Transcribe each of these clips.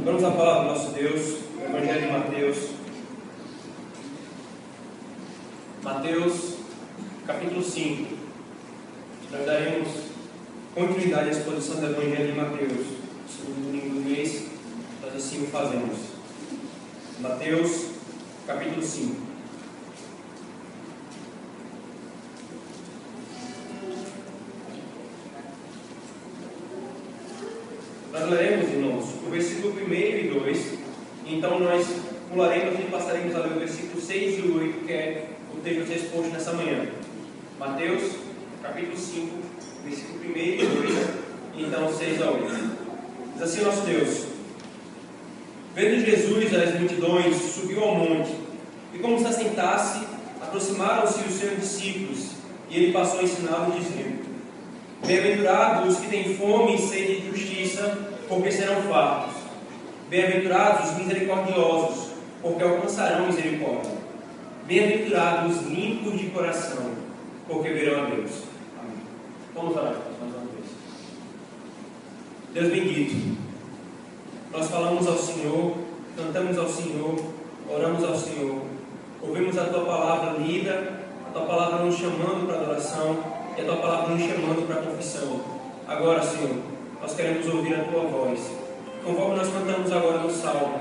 Vamos à palavra do nosso Deus, o Evangelho de Mateus. Mateus, capítulo 5. Nós daremos continuidade à exposição do Evangelho de Mateus. Segundo domingo do mês, nós assim o fazemos. Mateus, capítulo 5. Nós leremos, irmãos, o versículo 1 e 2, então nós pularemos e passaremos a ler o versículo 6 e 8, que é o texto exposto nessa manhã. Mateus, capítulo 5, versículo 1 e 2, então 6 a 8. Diz assim o nosso Deus: Vendo Jesus as multidões, subiu ao monte, e como se assentasse, aproximaram-se os seus discípulos, e ele passou a ensiná-los, dizendo: Bem-aventurados os que têm fome e sede de justiça, porque serão fartos. Bem-aventurados os misericordiosos, porque alcançarão misericórdia. Bem-aventurados os limpos de coração, porque verão a Deus. Amém. Vamos orar mais uma vez. Deus bendito, nós falamos ao Senhor, cantamos ao Senhor, oramos ao Senhor, ouvimos a Tua palavra lida, a Tua palavra nos chamando para a adoração e a Tua palavra nos chamando para a confissão. Agora, Senhor, nós queremos ouvir a Tua voz. Conforme nós cantamos agora no Salmo,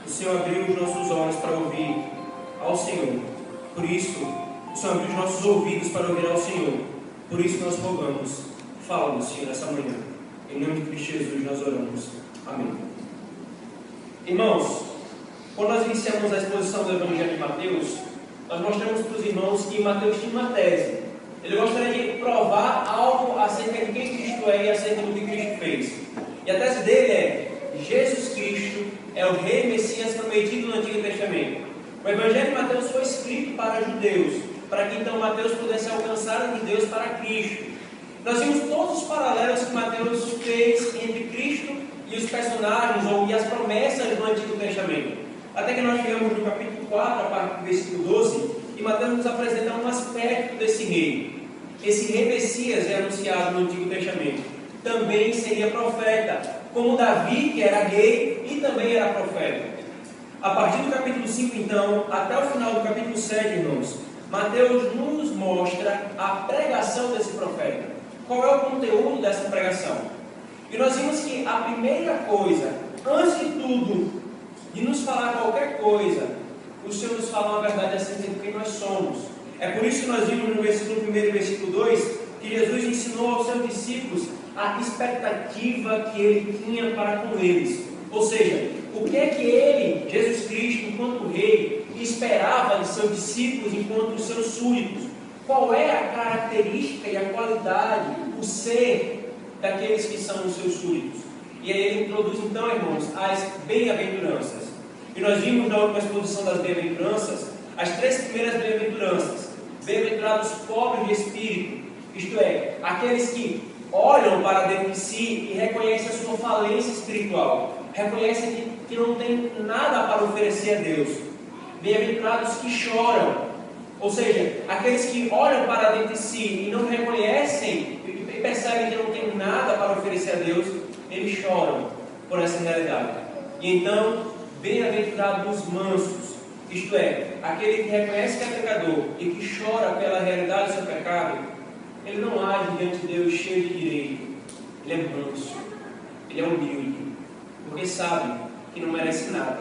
o Senhor abriu os nossos olhos para ouvir ao Senhor. Por isso, o Senhor abriu os nossos ouvidos para ouvir ao Senhor. Por isso nós rogamos, fala-nos, Senhor, essa manhã. Em nome de Cristo Jesus nós oramos. Amém. Irmãos, quando nós iniciamos a exposição do Evangelho de Mateus, nós mostramos para os irmãos que Mateus tinha uma tese. Ele gostaria de provar algo acerca de quem Cristo é e acerca do que Cristo fez. E a tese dele é: Jesus Cristo é o Rei Messias prometido no Antigo Testamento. O Evangelho de Mateus foi escrito para judeus, para que então Mateus pudesse alcançar os judeus para Cristo. Nós vimos todos os paralelos que Mateus fez entre Cristo e os personagens e as promessas do Antigo Testamento. Até que nós chegamos no capítulo 4, a partir do versículo 12, e Mateus nos apresenta um aspecto desse rei. Esse Rei Messias é anunciado no Antigo Testamento. Também seria profeta, como Davi, que era rei e também era profeta. A partir do capítulo 5, então, até o final do capítulo 7, irmãos, Mateus nos mostra a pregação desse profeta. Qual é o conteúdo dessa pregação? E nós vimos que a primeira coisa, antes de tudo, de nos falar qualquer coisa, o Senhor nos fala uma verdade acerca de quem nós somos. É por isso que nós vimos no versículo 1 e versículo 2 que Jesus ensinou aos seus discípulos a expectativa que ele tinha para com eles. Ou seja, o que é que ele, Jesus Cristo, enquanto rei, esperava de seus discípulos enquanto os seus súditos? Qual é a característica e a qualidade, o ser daqueles que são os seus súditos? E aí ele introduz então, irmãos, as bem-aventuranças. E nós vimos na última exposição das bem-aventuranças as 3 primeiras bem-aventuranças. Bem-aventurados pobres de espírito, isto é, aqueles que olham para dentro de si e reconhecem a sua falência espiritual, reconhecem que não tem nada para oferecer a Deus. Bem-aventurados que choram, ou seja, aqueles que olham para dentro de si e não reconhecem e percebem que não tem nada para oferecer a Deus, eles choram por essa realidade. E então, bem-aventurados os mansos, isto é, aquele que reconhece que é pecador e que chora pela realidade do seu pecado, ele não age diante de Deus cheio de direito. Ele é manso, ele é humilde, porque sabe que não merece nada.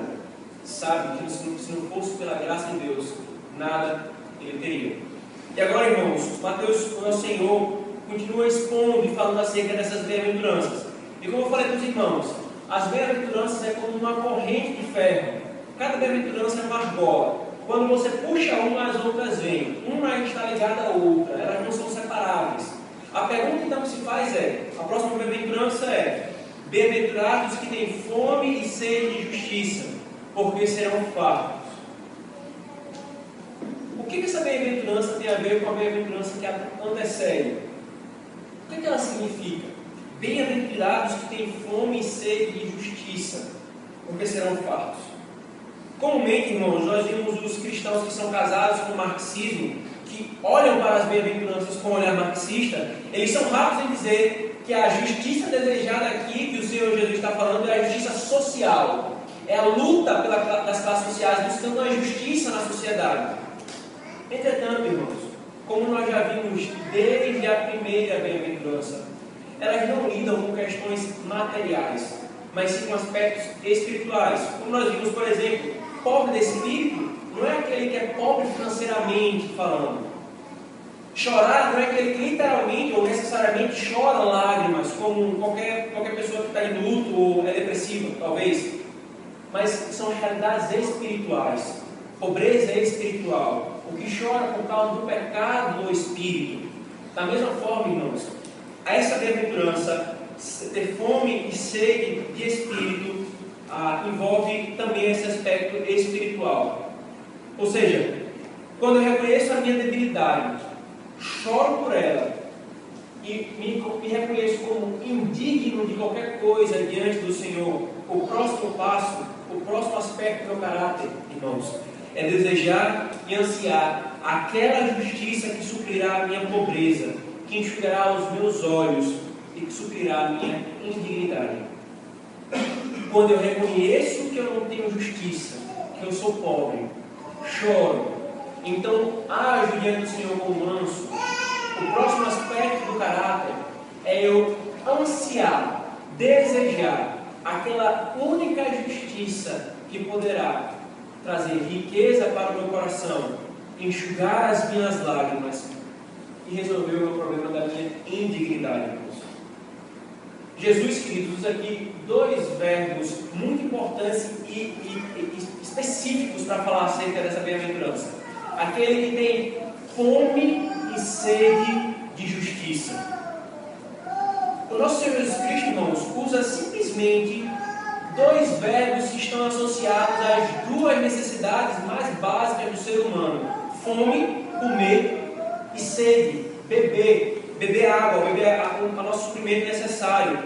Sabe que se não fosse pela graça de Deus, nada ele teria. E agora, irmãos, Mateus, o nosso Senhor, continua expondo e falando acerca dessas bem-aventuranças. E como eu falei para os irmãos, as bem-aventuranças é como uma corrente de ferro. Cada bem-aventurança é uma argola. Quando você puxa uma, as outras vêm. Uma está ligada à outra, elas não são separáveis. A pergunta então que se faz é, a próxima bem-aventurança é: bem-aventurados que têm fome e sede de justiça, porque serão fartos. O que essa bem-aventurança tem a ver com a bem-aventurança que a antecede? O que ela significa? Bem-aventurados que têm fome e sede de justiça, porque serão fartos. Comumente, irmãos, nós vimos os cristãos que são casados com o marxismo, que olham para as bem-aventuranças com um olhar marxista, eles são rápidos em dizer que a justiça desejada aqui, que o Senhor Jesus está falando, é a justiça social social, é a luta das classes sociais buscando a justiça na sociedade. Entretanto, irmãos, como nós já vimos desde a primeira bem-aventurança, elas não lidam com questões materiais, mas sim com aspectos espirituais. Como nós vimos, por exemplo, pobre de espírito não é aquele que é pobre financeiramente falando. Chorar não é aquele que literalmente ou necessariamente chora lágrimas, como qualquer pessoa que está em luto ou é depressiva, talvez. Mas são realidades espirituais. Pobreza espiritual. O que chora por causa do pecado do espírito. Da mesma forma, irmãos, essa bem-aventurança, ter fome e sede de espírito, envolve também esse aspecto espiritual. Ou seja, quando eu reconheço a minha debilidade, choro por ela e me reconheço como indigno de qualquer coisa diante do Senhor, o próximo passo, o próximo aspecto do meu caráter, irmãos, é desejar e ansiar aquela justiça que suprirá a minha pobreza, que enxugará os meus olhos e que suprirá a minha indignidade. Quando eu reconheço que eu não tenho justiça, que eu sou pobre, choro, então ajo diante do Senhor como manso. O próximo aspecto do caráter é eu ansiar, desejar aquela única justiça que poderá trazer riqueza para o meu coração, enxugar as minhas lágrimas e resolver o meu problema da minha indignidade, irmãos. Jesus, queridos, usa aqui dois verbos muito importantes e específicos para falar acerca dessa bem-aventurança. Aquele que tem fome e sede de justiça. O nosso Senhor Jesus Cristo, irmãos, usa simplesmente dois verbos que estão associados às duas necessidades mais básicas do ser humano: fome, comer, e sede, beber água, beber o nosso suprimento necessário.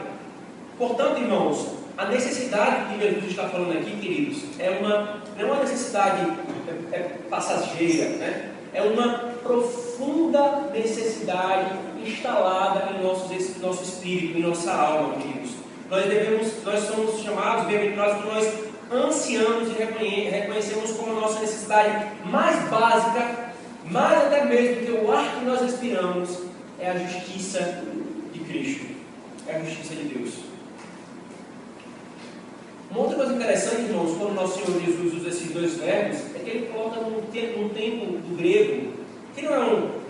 Portanto, irmãos, a necessidade que Jesus está falando aqui, queridos, não é uma necessidade passageira, né? É uma profunda necessidade instalada em nosso espírito, em nossa alma, queridos. Nós somos chamados, bem-aventurados, que nós ansiamos e reconhecemos como a nossa necessidade mais básica, mais até mesmo do que o ar que nós respiramos, é a justiça de Cristo, é a justiça de Deus. Uma outra coisa interessante, irmãos, quando o nosso Senhor Jesus usa esses dois verbos, é que ele coloca num tempo do grego, que não é eu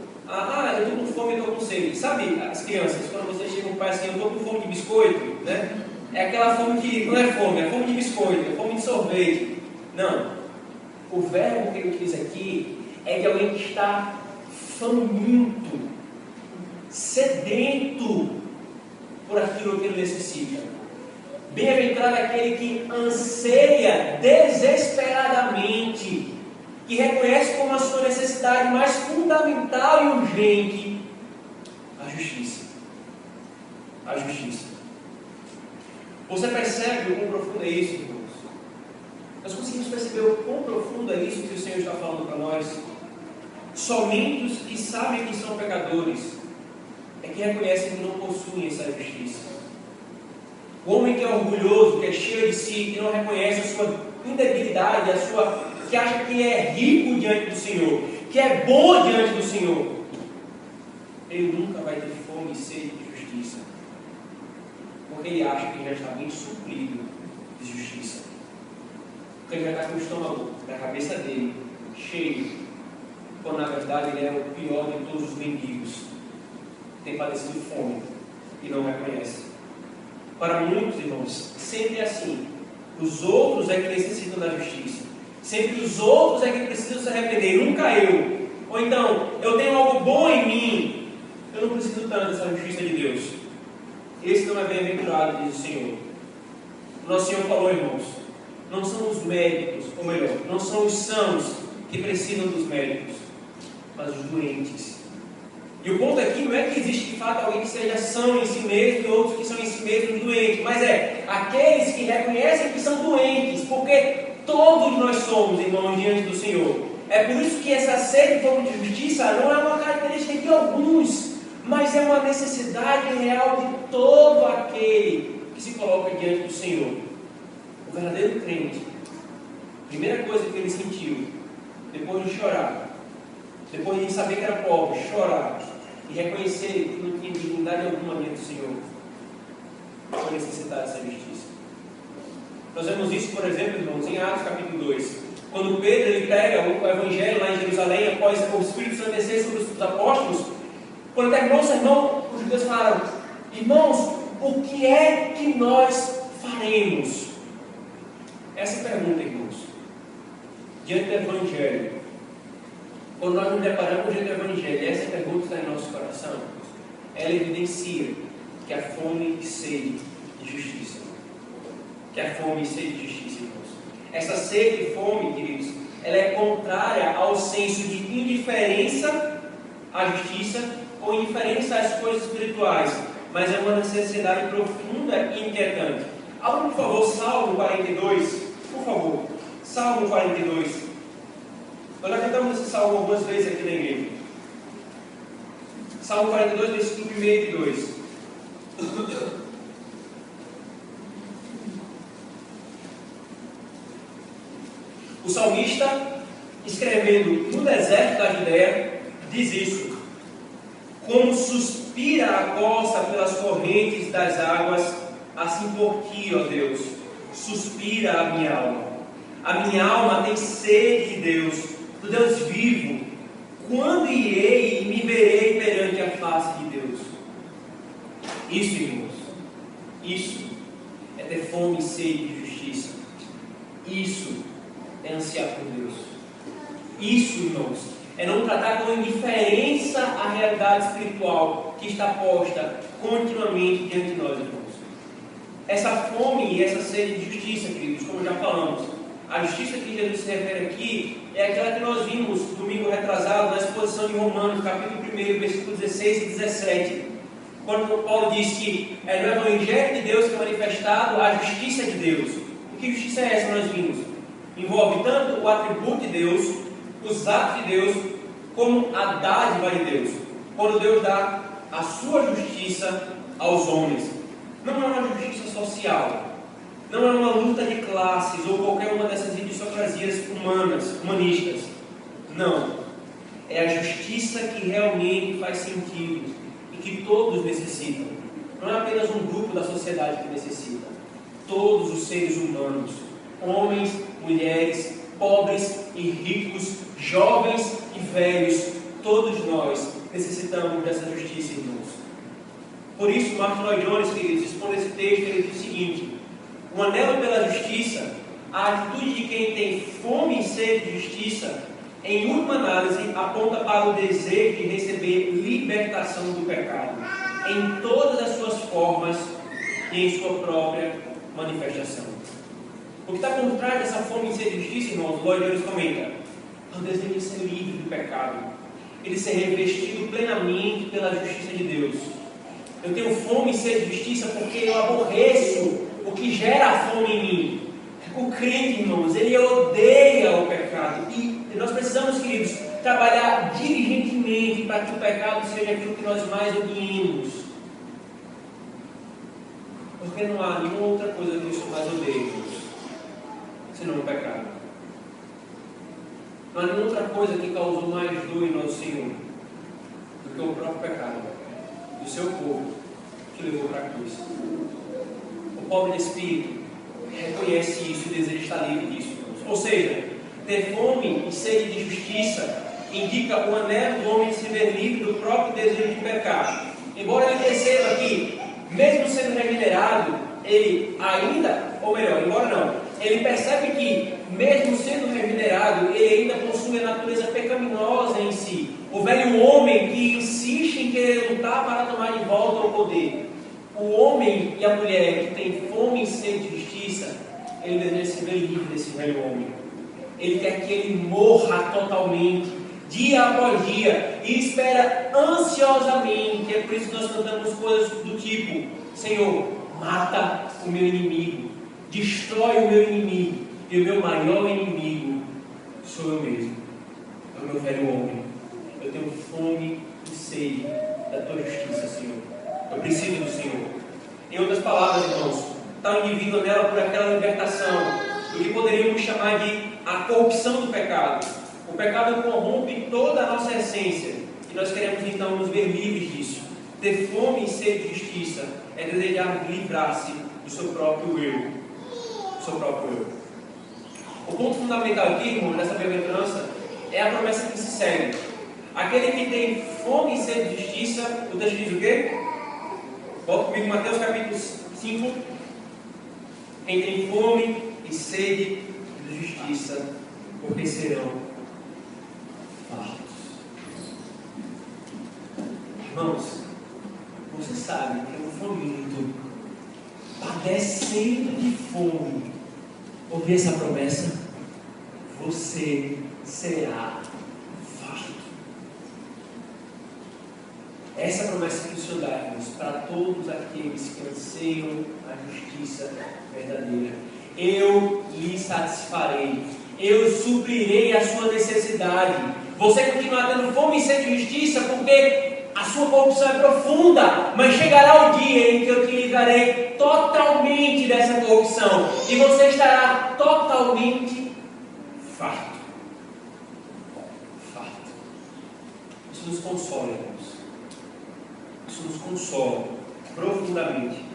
estou com fome e estou com sede. Sabe as crianças, quando vocês chegam para o pai assim, eu estou com fome de biscoito, né? É aquela fome que não é fome de biscoito, é fome de sorvete. Não. O verbo que ele utiliza aqui é de alguém que está faminto, sedento por aquilo que ele necessita. Bem-aventurado é aquele que anseia desesperadamente, que reconhece como a sua necessidade mais fundamental e urgente a justiça. A justiça. Você percebe o quão profundo é isso, irmãos? Nós conseguimos perceber o quão profundo é isso que o Senhor está falando para nós. Somente os que sabem que são pecadores é que reconhecem que não possuem essa justiça. O homem que é orgulhoso, que é cheio de si, que não reconhece a sua indebilidade, que acha que é rico diante do Senhor, que é bom diante do Senhor, ele nunca vai ter fome e sede de justiça, porque ele acha que já está bem suprido de justiça, porque ele já está com o estômago da cabeça dele cheio, quando na verdade ele é o pior de todos os mendigos, tem padecido fome e não reconhece. Para muitos, irmãos, sempre é assim. Os outros é que necessitam da justiça. Sempre os outros é que precisam se arrepender, nunca eu. Ou então, eu tenho algo bom em mim, eu não preciso tanto dessa justiça de Deus. Esse não é bem-aventurado, diz o Senhor. O nosso Senhor falou, irmãos, não são os médicos, ou melhor, não são os sãos que precisam dos médicos, mas os doentes. E o ponto aqui não é que existe de fato alguém que seja são em si mesmo e outros que são em si mesmos doentes, mas é aqueles que reconhecem que são doentes, porque todos nós somos, irmãos, diante do Senhor. É por isso que essa sede de fome de justiça não é uma característica de alguns, mas é uma necessidade real de todo aquele que se coloca diante do Senhor. O verdadeiro crente, a primeira coisa que ele sentiu, depois de chorar, depois de saber que era pobre, chorar e reconhecer que não tinha dignidade alguma diante do Senhor, foi necessitar dessa justiça. Nós vemos isso, por exemplo, irmãos, em Atos capítulo 2. Quando Pedro ele pega o Evangelho lá em Jerusalém, após o Espírito Santo descer sobre os apóstolos, quando terminou o sermão, os judeus falaram: irmãos, o que é que nós faremos? Essa pergunta, irmãos, diante do Evangelho, quando nós nos deparamos diante do Evangelho, essa pergunta está em nosso coração, ela evidencia que há fome e sede de justiça. Que há fome e sede de justiça, irmãos. Essa sede e fome, queridos, ela é contrária ao senso de indiferença à justiça ou indiferença às coisas espirituais, mas é uma necessidade profunda e inquietante. Abra, por favor, Salmo 42, por favor, Salmo 42. Nós já cantamos esse salmo algumas vezes aqui na igreja. Salmo 42, versículo 1 e 2. O salmista, escrevendo no deserto da Judéia, diz isso: como suspira a costa pelas correntes das águas, assim por ti, ó Deus, suspira a minha alma. A minha alma tem sede de Deus, do Deus vivo. Quando irei e me verei perante a face de Deus? Isso, irmãos, isso é ter fome e sede de justiça. Isso é ansiar por Deus. Isso, irmãos, é não tratar com indiferença a realidade espiritual que está posta continuamente diante de nós, irmãos. Essa fome e essa sede de justiça, queridos, como já falamos, a justiça que Jesus se refere aqui é aquela que nós vimos domingo retrasado na exposição de Romanos, capítulo 1, versículos 16 e 17, quando Paulo diz que é no Evangelho de Deus que é manifestado a justiça de Deus. E que justiça é essa que nós vimos? Envolve tanto o atributo de Deus, os atos de Deus, como a dádiva de Deus. Quando Deus dá a sua justiça aos homens. Não é uma justiça social, não é uma luta de classes ou qualquer uma dessas idiosincrasias humanistas. Não. É a justiça que realmente faz sentido e que todos necessitam. Não é apenas um grupo da sociedade que necessita. Todos os seres humanos, homens, mulheres, pobres e ricos, jovens e velhos, todos nós necessitamos dessa justiça, irmãos. Por isso, Martin Lloyd Jones, queridos, expondo esse texto, ele diz o seguinte: o anelo pela justiça, a atitude de quem tem fome e sede de justiça, em última análise, aponta para o desejo de receber libertação do pecado, em todas as suas formas e em sua própria manifestação. O que está por trás dessa fome e sede de justiça, irmãos, Lloyd Jones comenta: é o desejo de ser livre do pecado, ele ser revestido plenamente pela justiça de Deus. Eu tenho fome e sede de justiça porque eu aborreço o que gera a fome em mim. O crente, irmãos, ele odeia o pecado. E nós precisamos, queridos, trabalhar diligentemente para que o pecado seja aquilo que nós mais odiemos. Porque não há nenhuma outra coisa que isso mais odeio, senão o pecado. Não há nenhuma outra coisa que causou mais dor em nosso Senhor do que o próprio pecado do seu povo que levou para a cruz. O pobre de espírito reconhece isso e deseja estar livre disso. Ou seja, ter fome e sede de justiça indica o anelo do homem de se ver livre do próprio desejo de pecar. Embora ele perceba que, mesmo sendo regenerado, ele ainda, ou melhor, embora não, ele percebe que, mesmo sendo regenerado, ele ainda possui a natureza pecaminosa em si. O velho homem que insiste em querer lutar para tomar de volta o poder. O homem e a mulher que tem fome e sede de justiça, ele deseja se ver livre desse velho homem. Ele quer que ele morra totalmente, dia após dia, e espera ansiosamente. É por isso que nós cantamos coisas do tipo: Senhor, mata o meu inimigo, destrói o meu inimigo, e o meu maior inimigo sou eu mesmo, é o meu velho homem. Eu tenho fome e sede da tua justiça, Senhor. Eu preciso do Senhor. Em outras palavras, irmãos, está o indivíduo nela por aquela libertação chamar de a corrupção do pecado. O pecado corrompe toda a nossa essência. E nós queremos então nos ver livres disso. Ter fome e sede de justiça é desejar livrar-se do seu próprio eu. Do seu próprio eu. O ponto fundamental aqui, irmão, nessa bem-aventurança, é a promessa que se segue. Aquele que tem fome e sede de justiça, o texto diz o quê? Volta comigo, Mateus capítulo 5. Quem tem fome e sede de justiça, porque serão fartos. Irmãos, você sabe que um faminto, padecendo de fome, ouvir essa promessa, você será farto. Essa promessa que o Senhor dá, irmãos, para todos aqueles que anseiam a justiça verdadeira. Eu lhe satisfarei, eu suprirei a sua necessidade. Você continuará tendo fome e sede de justiça, porque a sua corrupção é profunda, mas chegará o dia em que eu te livrarei totalmente dessa corrupção, e você estará totalmente farto. Farto. Isso nos consola, irmãos. Isso nos consola profundamente.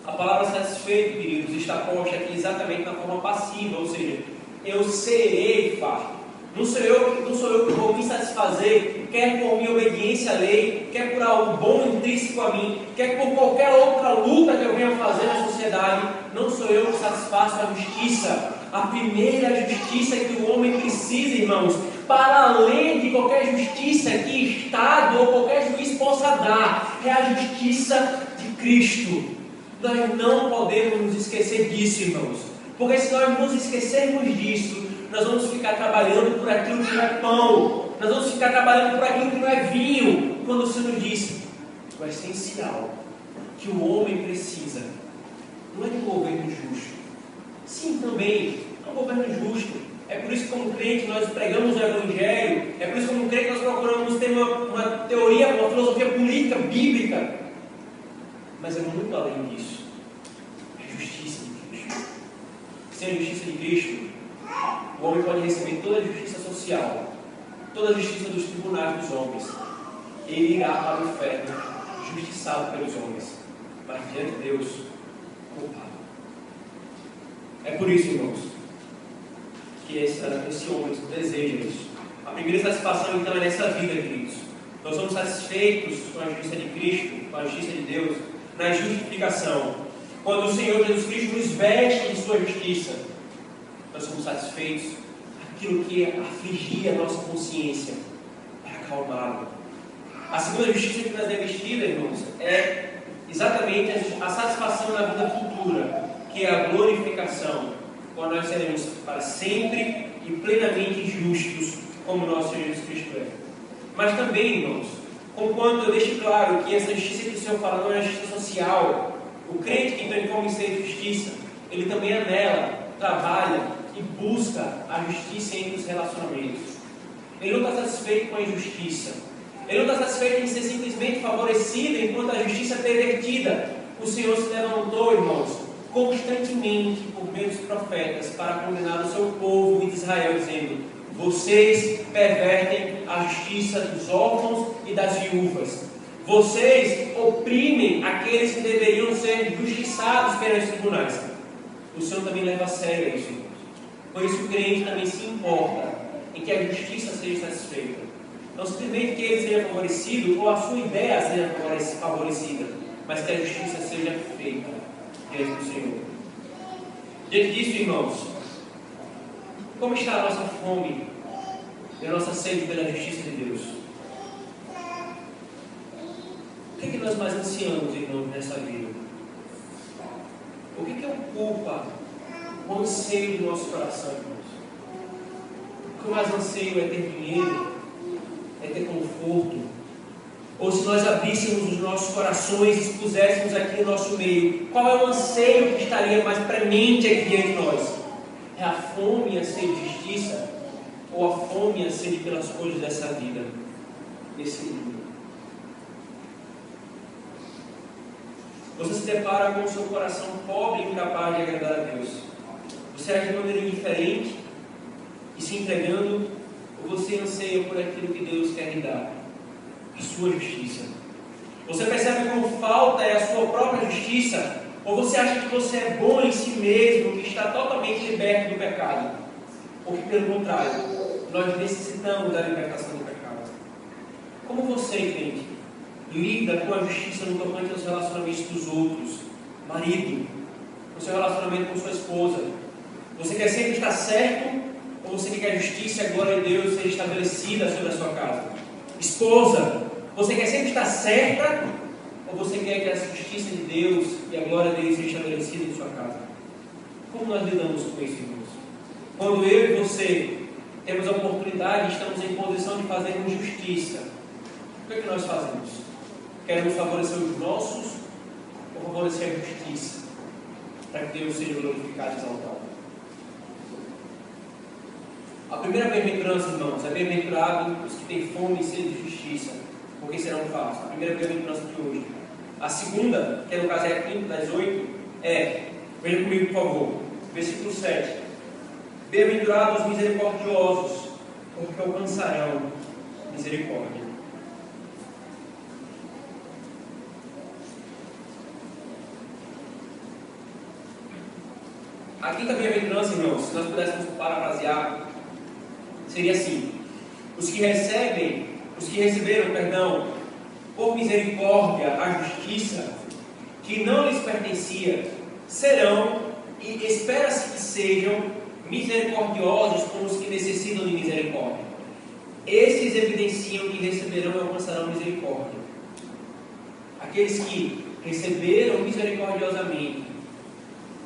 A palavra satisfeito, queridos, está posta aqui exatamente na forma passiva, ou seja, eu serei farto. Não sou eu que vou me satisfazer, quer por minha obediência à lei, quer por algo bom intrínseco a mim, quer por qualquer outra luta que eu venha fazer na sociedade. Não sou eu que satisfaço a justiça. A primeira justiça que o homem precisa, irmãos, para além de qualquer justiça que Estado ou qualquer juiz possa dar, é a justiça de Cristo. Nós não podemos nos esquecer disso, irmãos, porque se nós nos esquecermos disso, nós vamos ficar trabalhando por aquilo que não é pão, nós vamos ficar trabalhando por aquilo que não é vinho, quando o Senhor disse: o essencial que o homem precisa não é de um governo justo. Sim, também é um governo justo. É por isso que, como crente, nós pregamos o Evangelho. É por isso que, como crente, nós procuramos ter uma teoria, uma filosofia política, bíblica. Mas é muito além disso. É a justiça de Cristo. Sem a justiça de Cristo, o homem pode receber toda a justiça social, toda a justiça dos tribunais dos homens. Ele irá para o inferno, justiçado pelos homens, mas diante de Deus, culpado. É por isso, irmãos, que esse homem deseja isso. A primeira satisfação, então, é nessa vida, queridos. Nós somos satisfeitos com a justiça de Cristo, com a justiça de Deus, na justificação. Quando o Senhor Jesus Cristo nos veste de sua justiça, nós somos satisfeitos. Aquilo que afligia a nossa consciência é acalmado. A segunda justiça que nos é vestida, irmãos, é exatamente a satisfação na vida futura, que é a glorificação, quando nós seremos para sempre e plenamente justos, como nosso Senhor Jesus Cristo é. Mas também, irmãos, conquanto eu deixo claro que essa justiça que o Senhor fala não é a justiça social, o crente que tem como ser justiça, ele também anela, trabalha e busca a justiça entre os relacionamentos. Ele não está satisfeito com a injustiça. Ele não está satisfeito em ser simplesmente favorecido enquanto a justiça é pervertida. O Senhor se levantou, irmãos, constantemente por meio dos profetas para condenar o seu povo de Israel, dizendo: vocês pervertem a justiça dos órfãos e das viúvas. Vocês oprimem aqueles que deveriam ser justiçados pelos tribunais. O Senhor também leva a sério isso, irmãos. Por isso o crente também se importa em que a justiça seja satisfeita. Não simplesmente que ele seja favorecido ou a sua ideia seja favorecida, mas que a justiça seja feita diante do Senhor. Diante disso, irmãos, como está a nossa fome e a nossa sede pela justiça de Deus? O que é que nós mais ansiamos, irmãos, nessa vida? O que ocupa o anseio do nosso coração, irmãos? O que eu mais anseio é ter dinheiro, é ter conforto. Ou se nós abríssemos os nossos corações e expuséssemos aqui no nosso meio, qual é o anseio que estaria mais premente aqui diante de nós? É a fome e a sede de justiça? Ou a fome e a sede pelas coisas dessa vida, desse mundo? Você se depara com o seu coração pobre e incapaz de agradar a Deus. Você age de maneira indiferente e se entregando, ou você anseia por aquilo que Deus quer lhe dar, a sua justiça? Você percebe como falta é a sua própria justiça? Ou você acha que você é bom em si mesmo, que está totalmente liberto do pecado? Ou que, pelo contrário, nós necessitamos da libertação do pecado? Como você, crente, lida com a justiça no tocante aos relacionamentos dos outros? Marido, no seu relacionamento com sua esposa, você quer sempre estar certo? Ou você quer que a justiça e a glória de Deus seja estabelecida sobre a sua casa? Esposa, você quer sempre estar certa? Ou você quer que a justiça de Deus e a glória de Deus seja estabelecida em sua casa? Como nós lidamos com isso, irmãos? Quando eu e você temos a oportunidade, estamos em posição de fazermos justiça, o que é que nós fazemos? Queremos favorecer os nossos ou favorecer a justiça, para que Deus seja glorificado e exaltado? A primeira bem-aventurança, irmãos, é bem-aventurado os que têm fome e sede de justiça, porque serão fartos. A primeira bem-aventurança de hoje. A segunda, que no caso é a quinta das 8, veja comigo por favor, versículo 7. Bem-aventurados os misericordiosos, porque alcançarão misericórdia. A quinta bem-aventurança, irmãos, se nós pudéssemos parafrasear, seria assim: os que receberam, por misericórdia, a justiça que não lhes pertencia, serão, e espera-se que sejam, misericordiosos com os que necessitam de misericórdia. Esses evidenciam que receberão e alcançarão misericórdia. Aqueles que receberam misericordiosamente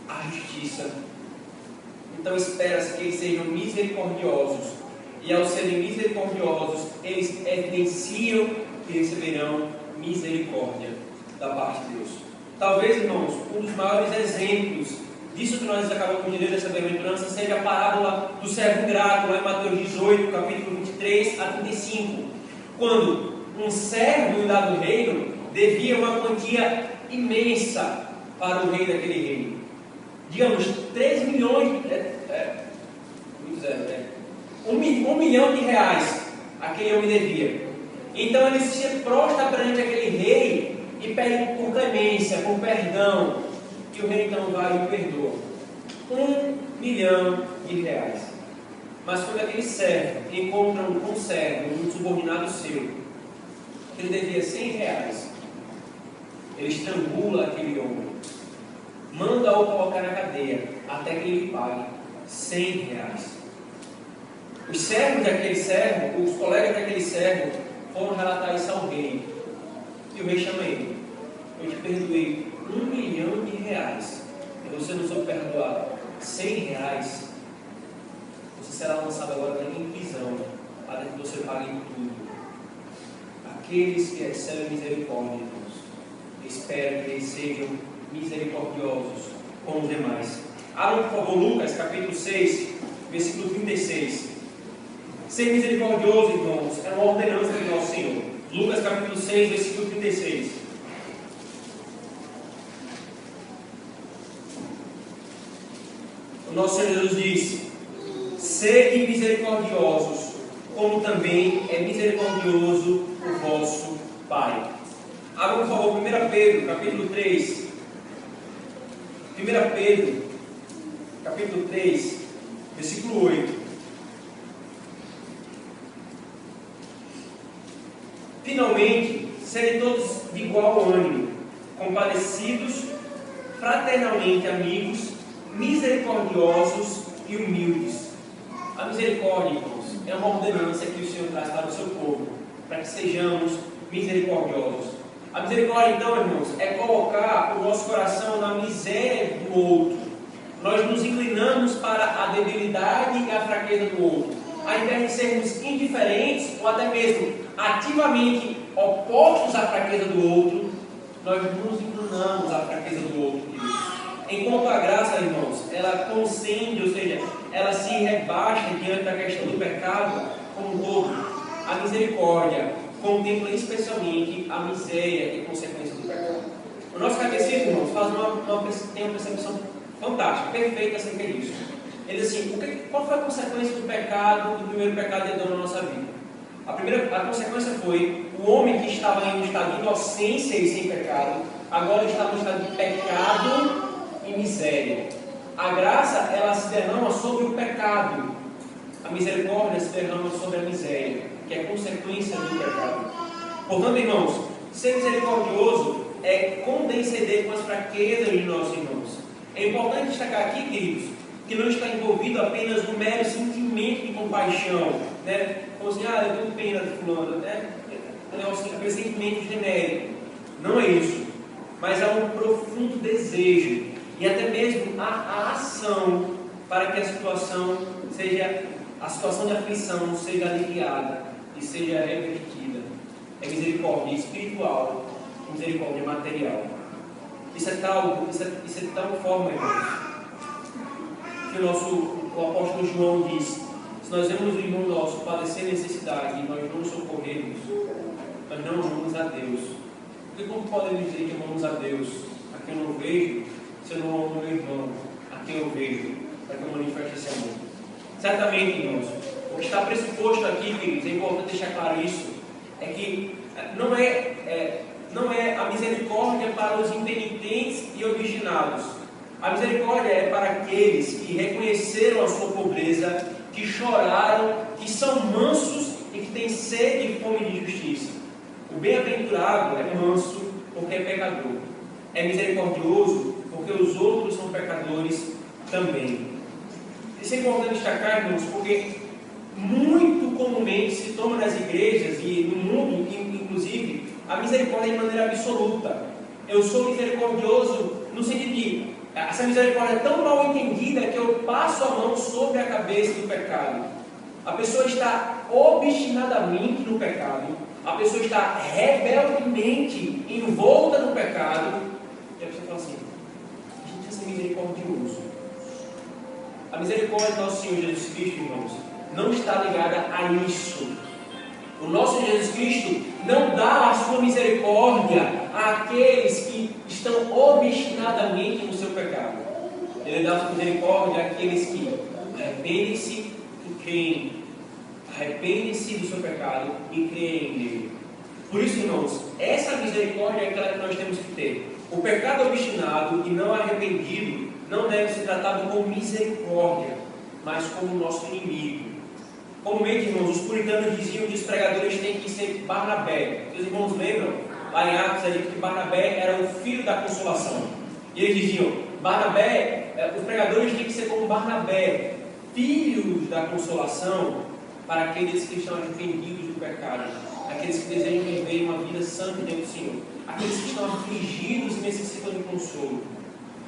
a justiça, então espera-se que eles sejam misericordiosos, e ao serem misericordiosos, eles evidenciam que receberão misericórdia da parte de Deus. Talvez, irmãos, um dos maiores exemplos disso que nós acabamos de ler dessa bem-aventurança seja a parábola do servo ingrato, lá em Mateus 18, capítulo 23 a 35, quando um servo em dado reino devia uma quantia imensa para o rei daquele reino. Digamos, 3 milhões, 1 milhão de reais aquele homem devia. Então ele se prostra perante aquele rei e pede por clemência, por perdão, que o rei então vai e o perdoa. 1 milhão de reais. Mas quando aquele servo encontra um conservo, um subordinado seu, que ele devia 100 reais, ele estrangula aquele homem, manda-o colocar na cadeia, até que ele pague 100 reais. Os servos daquele servo, os colegas daquele servo, foram relatar isso ao rei. E o rei chama ele: eu te perdoei 1 milhão de reais, e você não soube perdoar 100 reais, você será lançado agora em prisão, para que você pague tudo. Aqueles que recebem misericórdia, irmãos, espero que eles sejam misericordiosos com os demais. Abra, por favor, Lucas, capítulo 6, versículo 36. Ser misericordioso, irmãos, é uma ordenança de nosso Senhor. Lucas, capítulo 6, versículo 36. O nosso Senhor Jesus diz: sede misericordiosos, como também é misericordioso o vosso Pai. Abra, por favor, 1 Pedro, capítulo 3. 1 Pedro, capítulo 3, versículo 8. Finalmente, serem todos de igual ânimo, compadecidos, fraternalmente amigos, misericordiosos e humildes. A misericórdia, irmãos, é uma ordenança que o Senhor traz para o seu povo, para que sejamos misericordiosos. A misericórdia, então, irmãos, é colocar o nosso coração na miséria do outro. Nós nos inclinamos para a debilidade e a fraqueza do outro. Ao invés de sermos indiferentes ou até mesmo ativamente opostos à fraqueza do outro, nós nos inclinamos à fraqueza do outro, queridos. Enquanto a graça, irmãos, ela consciente, ou seja, ela se rebaixa diante da questão do pecado como um todo, a misericórdia contempla especialmente a miséria e consequência do pecado. O nosso catecismo, irmãos, tem uma percepção fantástica, perfeita acerca disso. qual foi a consequência do pecado, do primeiro pecado de Adão na nossa vida? A consequência foi o homem que estava em um estado de inocência e sem pecado, agora estava em um estado de pecado e miséria. A graça, ela se derrama sobre o pecado. A misericórdia se derrama sobre a miséria, que é consequência do pecado. Portanto, irmãos, ser misericordioso é condescender com as fraquezas de nossos irmãos. É importante destacar aqui, queridos, que não está envolvido apenas no mero sentimento de compaixão, né? Como assim, eu tenho pena de fulano, né? Aquele sentimento genérico. Não é isso. Mas há um profundo desejo e até mesmo a ação para que a situação de aflição seja aliviada e seja revertida. É misericórdia espiritual, misericórdia material. Isso é tal forma, irmãos, que o apóstolo João diz: se nós vemos o irmão nosso padecer necessidade e nós não socorremos, nós não amamos a Deus. Porque como podemos dizer que amamos a Deus a quem eu não vejo, se eu não amo meu irmão a quem eu vejo, para que eu manifeste esse amor? Certamente, irmãos, o que está pressuposto aqui, queridos, é importante deixar claro isso, é que não é a misericórdia para os impenitentes e obstinados. A misericórdia é para aqueles que reconheceram a sua pobreza, que choraram, que são mansos e que têm sede e fome de justiça. O bem-aventurado é manso porque é pecador. É misericordioso porque os outros são pecadores também. Isso é importante destacar, irmãos, porque muito comumente se toma nas igrejas e no mundo, inclusive, a misericórdia de maneira absoluta. Eu sou misericordioso no sentido de, essa misericórdia é tão mal entendida que eu passo a mão sobre a cabeça do pecado. A pessoa está obstinadamente no pecado, a pessoa está rebeldemente envolta no pecado, e a pessoa fala assim: a gente precisa ser misericordioso. A misericórdia do nosso Senhor Jesus Cristo, irmãos, não está ligada a isso. O nosso Jesus Cristo não dá a sua misericórdia àqueles que estão obstinadamente no seu pecado. Ele dá a sua misericórdia àqueles que arrependem-se e creem. Arrependem-se do seu pecado e creem nele. Por isso, irmãos, essa misericórdia é aquela que nós temos que ter. O pecado obstinado e não arrependido não deve ser tratado com misericórdia, mas como nosso inimigo. Comumente, irmãos, os puritanos diziam que os pregadores têm que ser Barnabé. Os irmãos lembram? Lá em Atos, ali, que Barnabé era o filho da consolação. E eles diziam: os pregadores têm que ser como Barnabé, filhos da consolação, para aqueles que estão arrependidos do pecado, aqueles que desejam viver uma vida santa diante do Senhor, aqueles que estão afligidos e necessitam de consolo.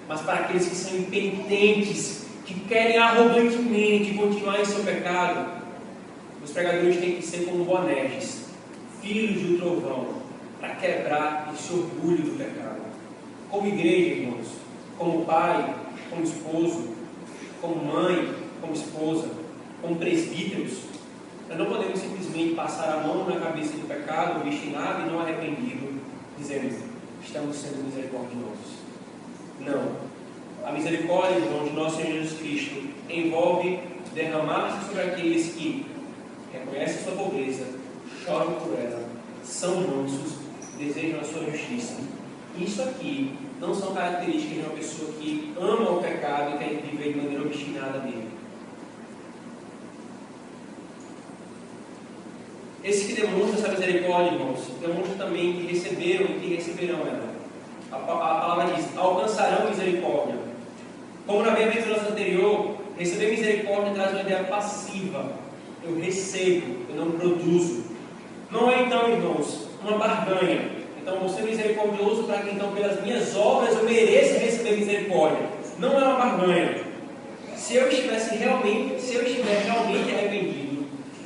Mas para aqueles que são impenitentes, que querem arrogantemente continuar em seu pecado, os pregadores têm que ser como Boanerges, filhos do trovão, para quebrar esse orgulho do pecado. Como igreja, irmãos, como pai, como esposo, como mãe, como esposa, como presbíteros, nós não podemos simplesmente passar a mão na cabeça do pecado, obstinado e não arrependido, dizendo: estamos sendo misericordiosos. Não. A misericórdia, irmãos, de nosso Senhor Jesus Cristo envolve derramar-se sobre aqueles que reconhecem sua pobreza, choram por ela, são mansos, desejam a sua justiça. Isso aqui não são características de uma pessoa que ama o pecado e quer viver de maneira obstinada nele. Esses que demonstram essa misericórdia, irmãos, demonstram também que receberam e que receberão ela. A palavra diz: alcançarão misericórdia. Como na bem-aventurança anterior, receber misericórdia traz uma ideia passiva. Eu recebo, eu não produzo. Não é então, irmãos, uma barganha. Então, vou ser misericordioso para que então pelas minhas obras eu mereça receber misericórdia. Não é uma barganha. Se eu estiver realmente arrependido,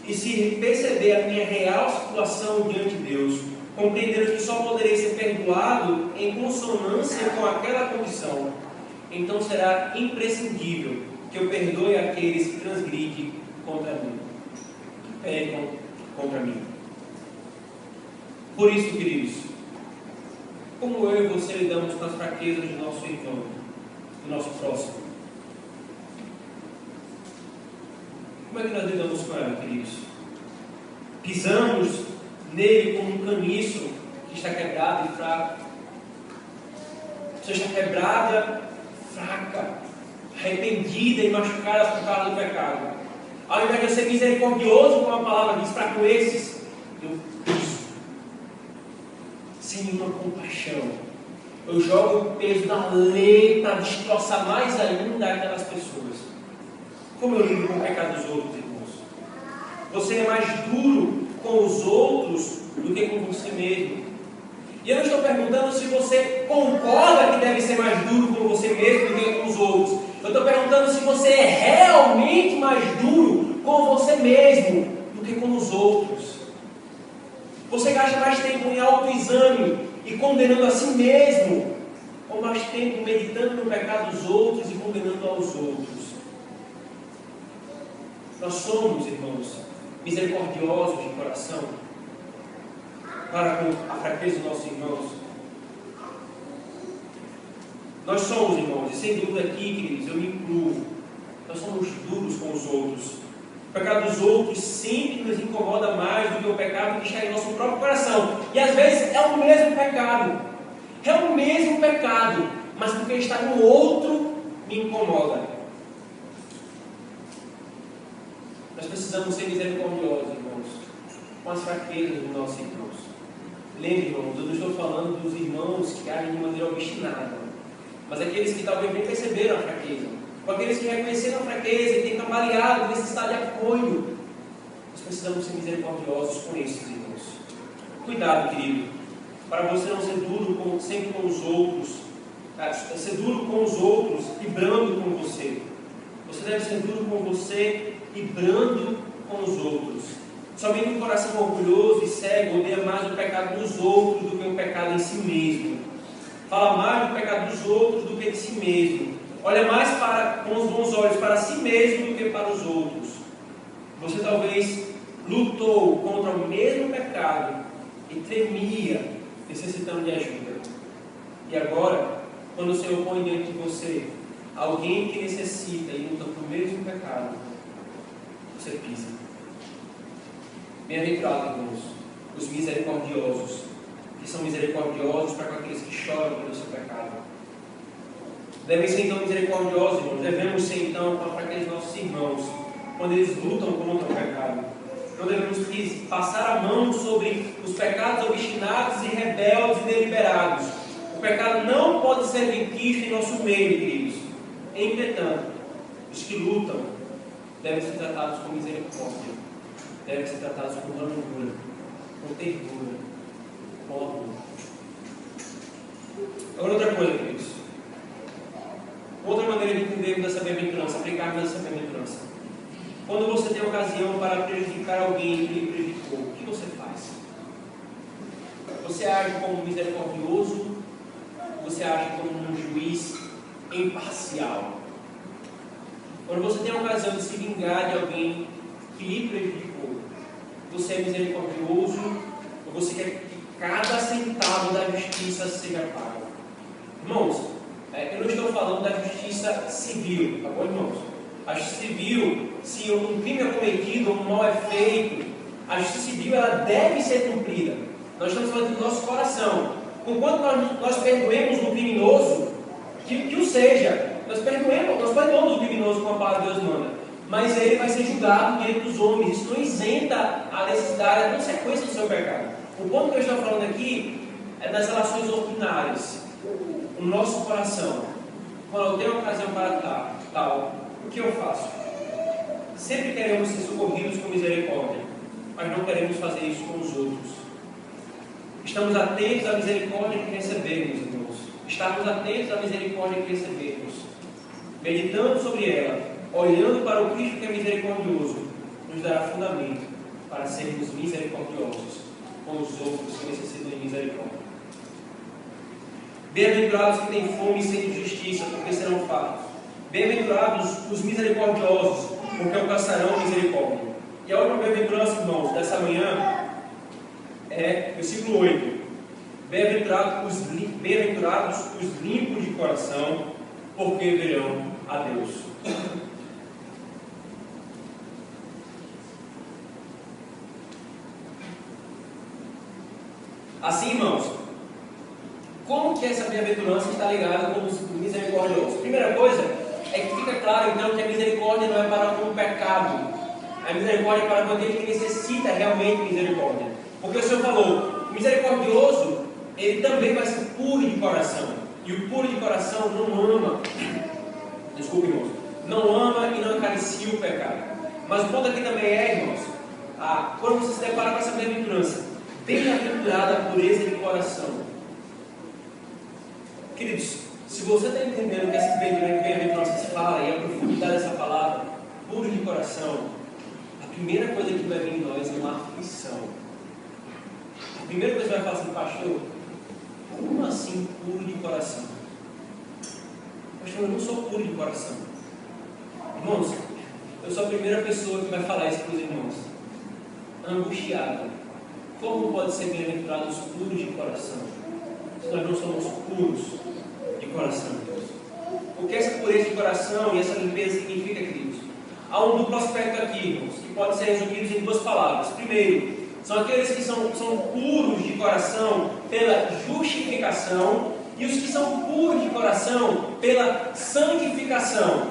e se perceber a minha real situação diante de Deus, compreendendo que só poderei ser perdoado em consonância com aquela condição, então será imprescindível que eu perdoe aqueles que transgridem contra mim, que pecam contra mim. Por isso, queridos, como eu e você lidamos com as fraquezas do nosso irmão, do nosso próximo? Como é que nós lidamos com ela, queridos? Pisamos nele como um caniço que está quebrado e fraco. Você está quebrada, fraca, arrependida e machucada por causa do pecado. Ao invés de ser misericordioso, como a palavra diz, para com esses, eu piso. Sem nenhuma compaixão. Eu jogo o peso da lei para destroçar mais ainda aquelas pessoas. Como eu lido com o pecado dos outros, irmãos? Você é mais duro com os outros do que com você mesmo. E eu não estou perguntando se você concorda que deve ser mais duro com você mesmo do que com os outros. Eu estou perguntando se você é realmente mais duro com você mesmo do que com os outros. Você gasta mais tempo em autoexame e condenando a si mesmo, ou mais tempo meditando no pecado dos outros e condenando aos outros? Nós somos, irmãos, misericordiosos de coração para com a fraqueza dos nossos irmãos. Nós somos, irmãos, e sem dúvida aqui, queridos, eu me incluo, nós somos duros com os outros. O pecado dos outros sempre nos incomoda mais do que o pecado que está em nosso próprio coração. E às vezes é o mesmo pecado. É o mesmo pecado, mas porque está no outro me incomoda. Nós precisamos ser misericordiosos, irmãos, com as fraquezas dos nossos irmãos. Lembre, irmãos, eu não estou falando dos irmãos que agem de maneira obstinada, mas aqueles que talvez nem perceberam a fraqueza, ou aqueles que reconheceram a fraqueza e têm cambaleado, necessidade de apoio. Nós precisamos ser misericordiosos com esses irmãos. Cuidado, querido, para você não ser duro sempre com os outros, ser duro com os outros e brando com você. Você deve ser duro com você e brando com os outros. Somente um coração orgulhoso e cego odeia mais o pecado dos outros do que o pecado em si mesmo. Fala mais do pecado dos outros do que de si mesmo. Olha mais com os bons olhos para si mesmo do que para os outros. Você talvez lutou contra o mesmo pecado e tremia, necessitando de ajuda. E agora, quando o Senhor põe diante de você alguém que necessita e luta pelo mesmo pecado, você pisa. Bem-aventurados, irmãos, os misericordiosos, que são misericordiosos para com aqueles que choram pelo seu pecado. Devem ser então misericordiosos, irmãos. Devemos ser então com a fraqueza dos nossos irmãos, quando eles lutam contra o pecado. Não devemos passar a mão sobre os pecados obstinados e rebeldes e deliberados. O pecado não pode ser visto em nosso meio, queridos. Entretanto, os que lutam devem ser tratados com misericórdia, devem ser tratados com brandura, com ternura, com amor. Agora outra coisa, queridos. Outra maneira de entendermos essa bem-aventurança, aplicarmos essa bem-aventurança. Quando você tem ocasião para prejudicar alguém que lhe prejudicou, o que você faz? Você age como misericordioso? Você age como um juiz imparcial? Quando você tem a ocasião de se vingar de alguém que lhe prejudicou, você é misericordioso ou você quer que cada centavo da justiça seja pago? Irmãos, eu não estou falando da justiça civil, tá bom, irmãos? A justiça civil, se um crime é cometido ou um mal é feito, a justiça civil ela deve ser cumprida. Nós estamos falando do nosso coração. Enquanto nós perdoemos um criminoso, que o seja, nós perdoamos o criminoso como a palavra de Deus manda, mas ele vai ser julgado diante dos homens. Isso não isenta a necessidade, a consequência do seu pecado. O ponto que eu estou falando aqui é das relações ordinárias. O nosso coração, quando eu tenho ocasião para tal, o que eu faço? Sempre queremos ser socorridos com misericórdia, mas não queremos fazer isso com os outros. Estamos atentos à misericórdia que recebemos, irmãos. Estamos atentos à misericórdia que recebemos. Meditando sobre ela, olhando para o Cristo que é misericordioso, nos dará fundamento para sermos misericordiosos com os outros que necessitam de misericórdia. Bem-aventurados que têm fome e sede de justiça, porque serão fartos. Bem-aventurados os misericordiosos, porque alcançarão misericórdia. E a última bem-aventurança, irmãos, dessa manhã é versículo 8. Bem-aventurados os limpos de coração, porque verão a Deus. Assim, irmãos, como que essa bem-aventurança está ligada com os misericordiosos? Primeira coisa é que fica claro, então, que a misericórdia não é para um pecado. A misericórdia é para aquele que necessita realmente de misericórdia. Porque o Senhor falou, o misericordioso, ele também vai ser puro de coração. E o puro de coração não ama, desculpe, irmãos, não ama e não acaricia o pecado. Mas o ponto aqui também é, irmãos, quando você se depara com essa bem-aventurança, bem-aventurada a pureza de coração. Queridos, se você está entendendo que essa bem-aventurança se fala e a profundidade dessa palavra, puro de coração, a primeira coisa que vai vir em nós é uma aflição. A primeira coisa que vai falar assim, pastor, como assim puro de coração? Pastor, eu não sou puro de coração. Irmãos, eu sou a primeira pessoa que vai falar isso para os irmãos. Angustiado. Como pode ser bem-aventurados puros de coração, se nós não somos puros de coração? O que essa pureza de coração e essa limpeza significa, queridos? Há um duplo aspecto aqui, irmãos, que pode ser resumido em duas palavras. Primeiro, são aqueles que são puros de coração pela justificação, e os que são puros de coração pela santificação.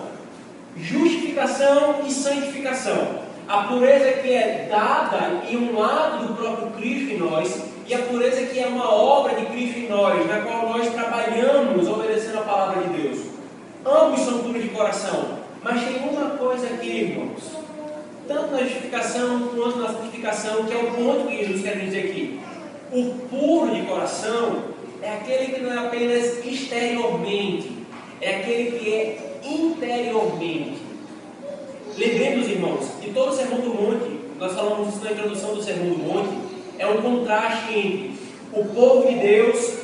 Justificação e santificação. A pureza que é dada em um lado do próprio Cristo em nós, e a pureza que é uma obra de Cristo em nós, na qual nós trabalhamos obedecendo a palavra de Deus. Ambos são puros de coração, mas tem uma coisa aqui, irmãos, tanto na justificação quanto na santificação, que é o ponto que Jesus quer dizer aqui. O puro de coração é aquele que não é apenas exteriormente, é aquele que é interiormente. Lembremos, irmãos, que todo o Sermão do Monte, nós falamos isso na introdução do Sermão do Monte, é um contraste entre o povo de Deus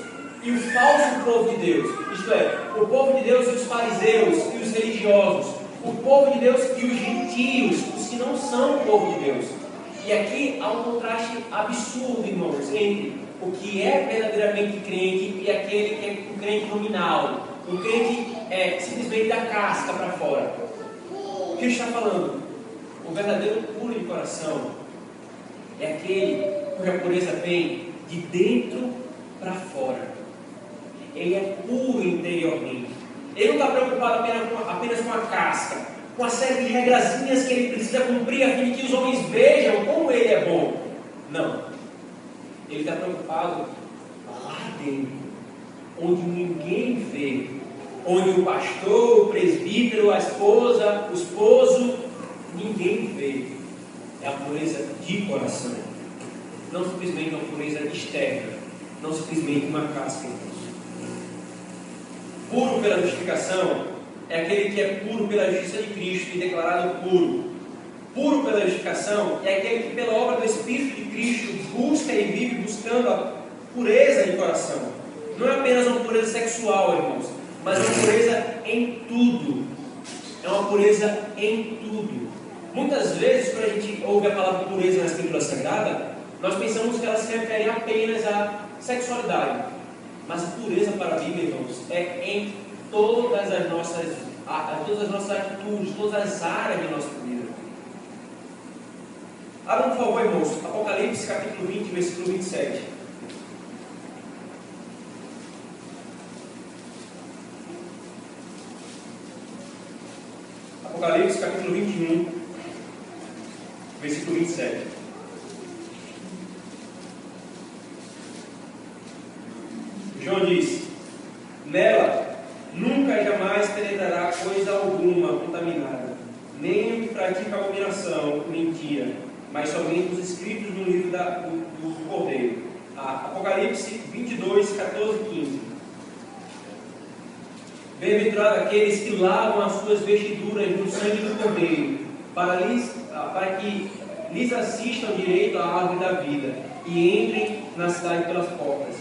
e o falso povo de Deus. Isto é, o povo de Deus e os fariseus e os religiosos, o povo de Deus e os gentios, os que não são o povo de Deus. E aqui há um contraste absurdo, irmãos, entre o que é verdadeiramente crente e aquele que é um crente nominal, um crente simplesmente da casca para fora. O que ele está falando? O verdadeiro puro de coração é aquele cuja pureza vem de dentro para fora. Ele é puro interiormente. Ele não está preocupado apenas com a casca, com a série de regrazinhas que ele precisa cumprir a fim de que os homens vejam como ele é bom. Não. Ele está preocupado lá dentro, onde ninguém vê, onde o pastor, o presbítero, a esposa, o esposo, ninguém vê. É a pureza de coração, não simplesmente uma pureza externa, não simplesmente uma casca. Puro pela justificação é aquele que é puro pela justiça de Cristo e declarado puro. Puro pela justificação é aquele que pela obra do Espírito de Cristo busca e vive buscando a pureza de coração. Não é apenas uma pureza sexual, irmãos, mas uma pureza em tudo. É uma pureza em tudo. Muitas vezes, quando a gente ouve a palavra pureza na Escritura Sagrada, nós pensamos que ela se refere apenas à sexualidade. Mas a pureza para a Bíblia, irmãos, é em todas as nossas atitudes, todas as áreas de nossa vida. Abram, por favor, irmãos, Apocalipse capítulo 20, versículo 27. Apocalipse capítulo 21, versículo 27. João diz: nela nunca jamais penetrará coisa alguma contaminada, nem o que pratica abominação, mentira, mas somente os escritos no livro do Cordeiro. Apocalipse 22, 14 e 15. Bem-aventurado aqueles que lavam as suas vestiduras no sangue do Cordeiro, para que lhes assistam direito à árvore da vida e entrem na cidade pelas portas.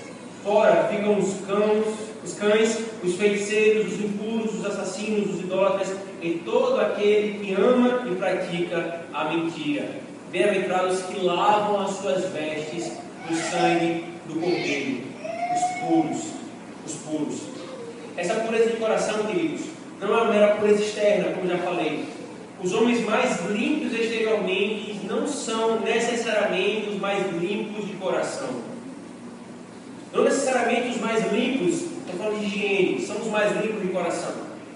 Fora ficam os cães, os feiticeiros, os impuros, os assassinos, os idólatras e todo aquele que ama e pratica a mentira. Bem-aventurados que lavam as suas vestes no sangue do Cordeiro, os puros. Essa pureza de coração, queridos, não é uma mera pureza externa, como já falei. Os homens mais limpos exteriormente não são necessariamente os mais limpos de coração. Não necessariamente os mais limpos, estou falando de higiene, são os mais limpos de coração.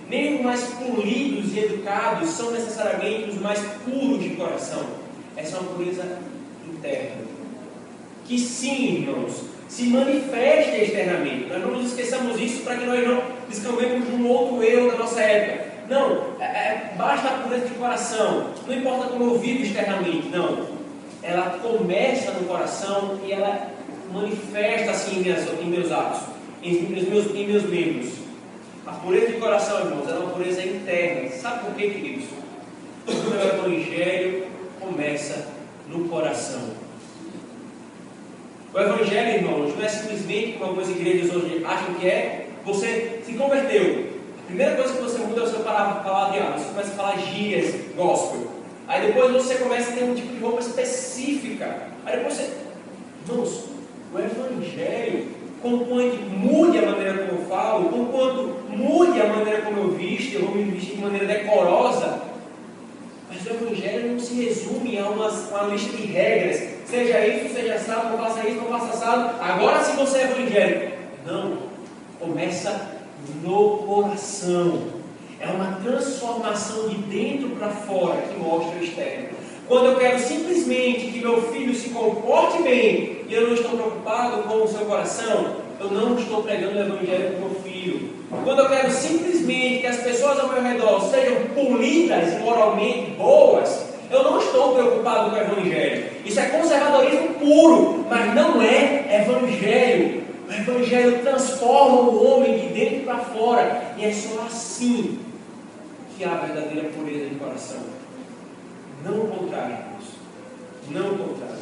Nem os mais polidos e educados são necessariamente os mais puros de coração. Essa é uma pureza interna. Que sim, irmãos, se manifesta externamente. Nós não nos esqueçamos isso para que nós não descambemos de um outro erro da nossa época. Não, basta a pureza de coração. Não importa como eu vivo externamente, não. Ela começa no coração e ela manifesta assim em meus atos, em meus membros. A pureza de coração, irmãos, ela é uma pureza interna. Sabe por quê, queridos? Porque o Evangelho começa no coração. O Evangelho, irmãos, não é simplesmente como algumas igrejas hoje acham que é. Você se converteu. A primeira coisa que você muda é o seu palavreado. Você começa a falar gírias, gospel. Aí depois você começa a ter um tipo de roupa específica. Aí depois você... Irmãos, o Evangelho, conquanto mude a maneira como eu falo, conquanto mude a maneira como eu visto, eu vou me vestir de maneira decorosa. Mas o Evangelho não se resume a uma lista de regras. Seja isso, seja assado, não faça isso, não faça assado. Agora sim você é evangélico. Não. Começa no coração. É uma transformação de dentro para fora que mostra o externo. Quando eu quero simplesmente que meu filho se comporte bem e eu não estou preocupado com o seu coração, eu não estou pregando o Evangelho para o meu filho. Quando eu quero simplesmente que as pessoas ao meu redor sejam polidas, moralmente boas, eu não estou preocupado com o Evangelho. Isso é conservadorismo puro, mas não é Evangelho. O Evangelho transforma o homem de dentro para fora. E é só assim que há a verdadeira pureza de coração. Não o contrário, irmãos. Não o contrário.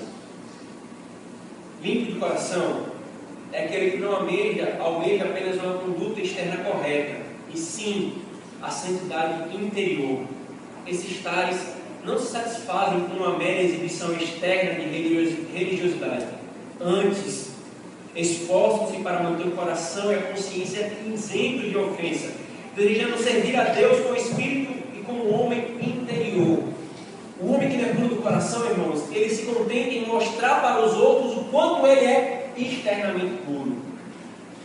Limpo de coração é aquele que não almeja apenas uma conduta externa correta, e sim a santidade interior. Esses tais não se satisfazem com uma mera exibição externa de religiosidade. Antes, esforçam-se para manter o coração e a consciência isentos de ofensa, desejando servir a Deus com o espírito e com o homem interior. O homem que não é puro do coração, irmãos, ele se contenta em mostrar para os outros o quanto ele é externamente puro.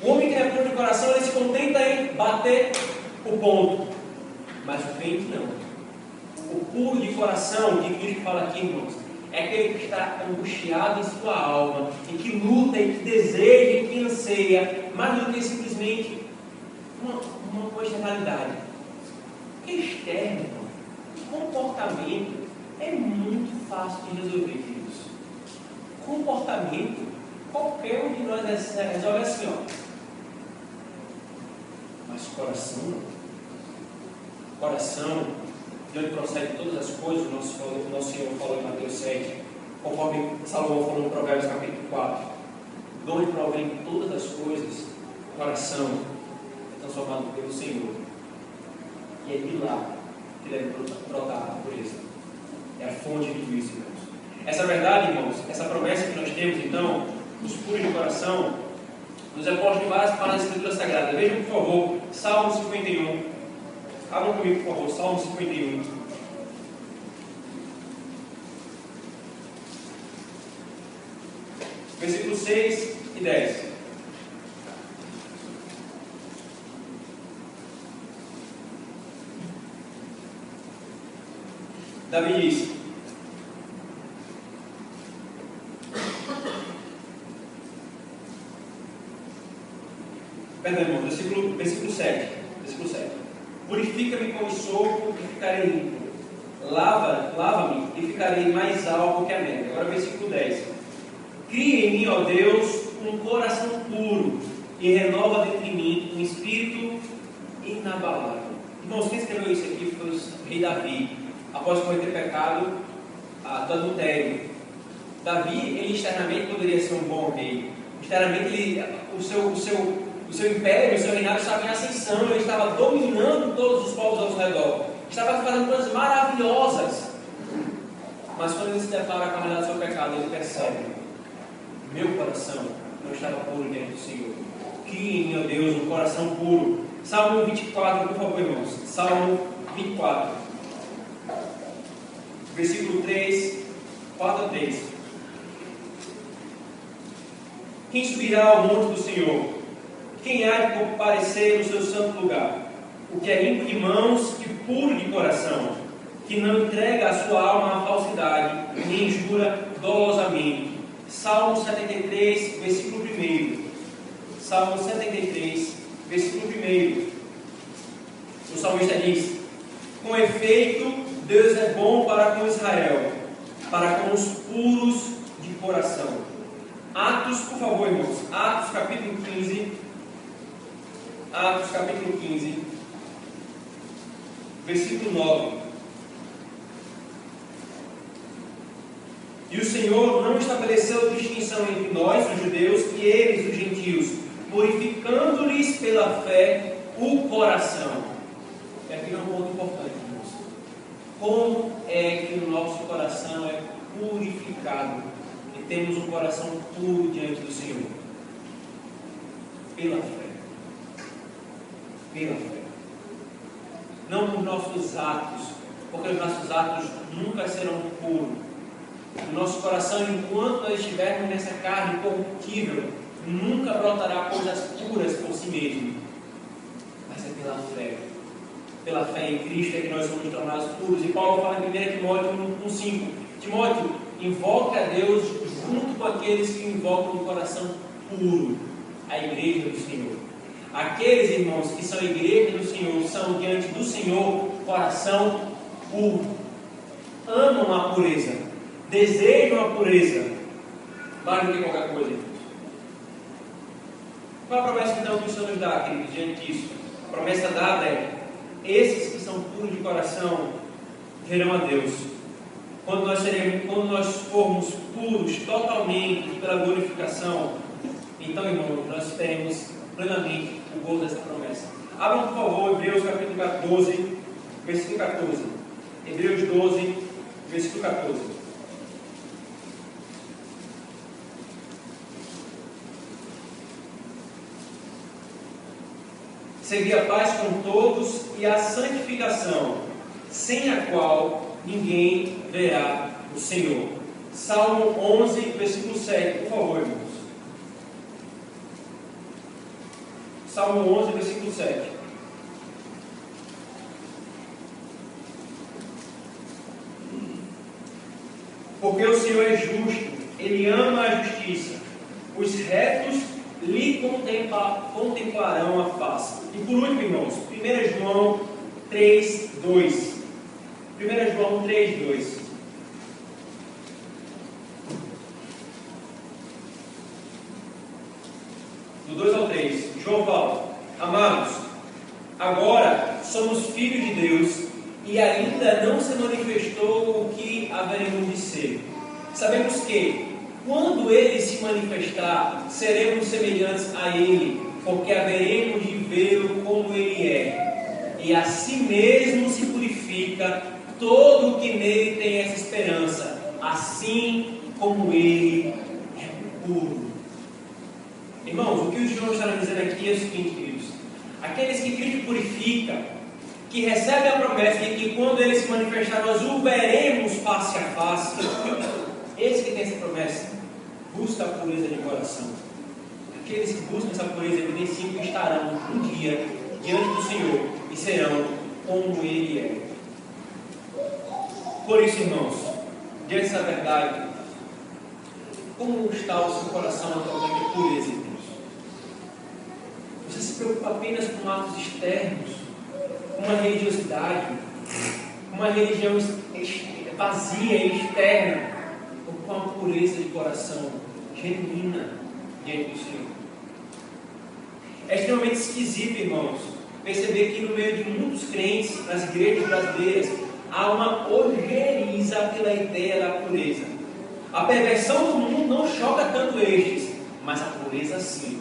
O homem que não é puro do coração, ele se contenta em bater o ponto. Mas o crente não. O puro de coração, que Cristo fala aqui, irmãos, é aquele que está angustiado em sua alma, e que luta, e que deseja, e que anseia, mais do que simplesmente uma externalidade. Externo, irmão, comportamento é muito fácil de resolver, queridos. Comportamento, qualquer um de nós resolve assim, ó. Mas coração não. Coração, de onde procede todas as coisas, o nosso Senhor falou em Mateus 7, conforme Salomão falou em Provérbios capítulo 4, de onde provém todas as coisas, o coração é transformado pelo Senhor. E é de lá que deve brotar a pureza. É a fonte de tudo isso, irmãos. Essa verdade, irmãos, essa promessa que nós temos, então, os puros de coração, nos é posta em várias palavras da Escritura Sagrada. Vejam, por favor, Salmo 51. Abram comigo, por favor, Salmo 51. Versículos 6 e 10. Davi diz: perdão, irmão, versículo 7. Purifica-me com o sopro e ficarei limpo. Lava-me e ficarei mais alvo que a neve. Agora versículo 10. Cria em mim, ó Deus, um coração puro e renova dentro de mim um espírito inabalável. Irmãos, quem escreveu isso aqui foi o rei Davi, após cometer pecado do adultério. Davi, ele externamente poderia ser um bom rei. Externamente, o seu império, o seu reinado estava em ascensão, ele estava dominando todos os povos ao seu redor, estava fazendo coisas maravilhosas. Mas quando ele se depara com a realidade do seu pecado, ele percebe: meu coração não estava puro diante do Senhor. Crie em meu Deus um coração puro. Salmo 24, por favor, irmãos. Salmo 24, versículo 3, 4 a 3. Quem subirá ao monte do Senhor? Quem há de comparecer no seu santo lugar? O que é limpo de mãos e puro de coração, que não entrega a sua alma à falsidade, nem jura dolosamente. Salmo 73, versículo 1. Salmo 73, versículo 1. O salmista diz: com efeito, Deus é bom para com Israel, para com os puros de coração. Atos, por favor, irmãos. Atos capítulo 15. Atos capítulo 15, versículo 9. E o Senhor não estabeleceu distinção entre nós, os judeus, e eles, os gentios, purificando-lhes pela fé o coração. E aqui é um ponto importante, irmãos. Como é que o nosso coração é purificado e temos um coração puro diante do Senhor? Pela fé. Pela fé. Não por nossos atos, porque os nossos atos nunca serão puros. O nosso coração, enquanto nós estivermos nessa carne corruptível, nunca brotará coisas puras por si mesmo. Mas é pela fé. Pela fé em Cristo é que nós somos tornados puros. E Paulo fala em 1 Timóteo 1,5: Timóteo, invoca a Deus junto com aqueles que invocam o coração puro, a igreja do Senhor. Aqueles irmãos que são igreja do Senhor, são diante do Senhor coração puro. Amam a pureza, desejam a pureza, mais do que qualquer coisa, irmãos. Qual a promessa então que o Senhor nos dá, queridos, diante disso? A promessa dada é: esses que são puros de coração verão a Deus. Quando nós formos puros totalmente pela glorificação, então, irmãos, nós teremos plenamente o gozo dessa promessa. Abram, por favor, Hebreus capítulo 14, versículo 14. Hebreus 12, versículo 14. Segui a paz com todos e a santificação, sem a qual ninguém verá o Senhor. Salmo 11, versículo 7, por favor, irmãos. Salmo 11, versículo 7. Porque o Senhor é justo, Ele ama a justiça, os retos lhe contemplarão a face. E por último, irmãos, 1 João 3, 2. 1 João 3, 2. Do 2 ao 3. João fala: amados, agora somos filhos de Deus e ainda não se manifestou o que haveremos de ser. Sabemos que, quando Ele se manifestar, seremos semelhantes a Ele, porque haveremos de vê-lo como Ele é. E a si mesmo se purifica todo o que nele tem essa esperança, assim como Ele é puro. Irmãos, o que o Senhor está dizendo aqui é o seguinte, queridos: aqueles que Cristo purifica, que recebem a promessa de que quando Ele se manifestar, nós o veremos face a face, esse que tem essa promessa, busca a pureza de coração. Aqueles que buscam essa pureza evidenciam que estarão um dia diante do Senhor e serão como Ele é. Por isso, irmãos, diante dessa verdade, como está o seu coração atualmente de pureza, irmãos? Você se preocupa apenas com atos externos, com uma religiosidade, uma religião vazia e externa, ou com a pureza de coração genuína diante do Senhor? É extremamente esquisito, irmãos, perceber que no meio de muitos crentes, nas igrejas brasileiras, há uma ojeriza pela ideia da pureza. A perversão do mundo não choca tanto estes, mas a pureza sim.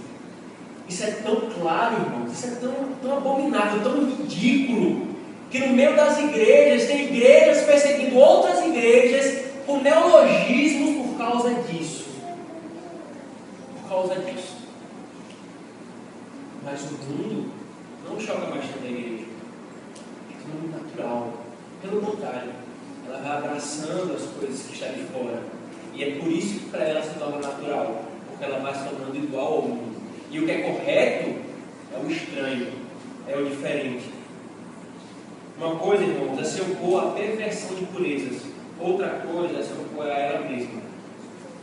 Isso é tão claro, irmãos, isso é tão abominável, tão ridículo, que no meio das igrejas, tem igrejas perseguindo outras igrejas com neologismos por causa disso. Por causa disso. Mas o mundo não choca mais tanto a igreja. É tudo natural. Pelo contrário, ela vai abraçando as coisas que estão de fora. E é por isso que para ela se torna natural. porque ela vai se tornando igual ao mundo. E o que é correto é o estranho, é o diferente. Uma coisa, irmãos, é se opor à perversão de purezas. Outra coisa é se opor a ela mesma.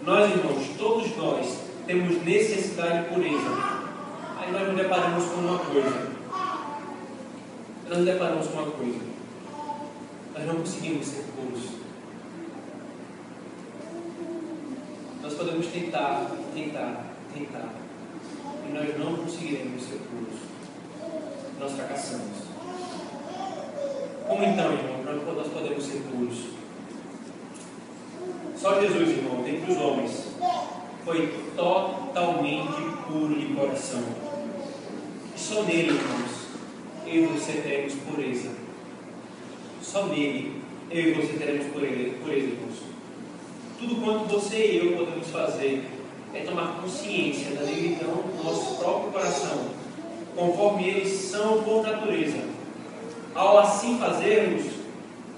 Nós, irmãos, todos nós temos necessidade de pureza. Aí nós nos deparamos com uma coisa. Nós não conseguimos ser puros. Nós podemos tentar. E nós não conseguiremos ser puros. Nós fracassamos. Como então, irmão, nós podemos ser puros? Só Jesus, irmão, dentre os homens, foi totalmente puro de coração. E só nele, irmãos, eu e você teremos pureza. Só nele, eu e você teremos pureza, irmãos. Tudo quanto você e eu podemos fazer é tomar consciência da negridão do nosso próprio coração, conforme eles são por natureza. Ao assim fazermos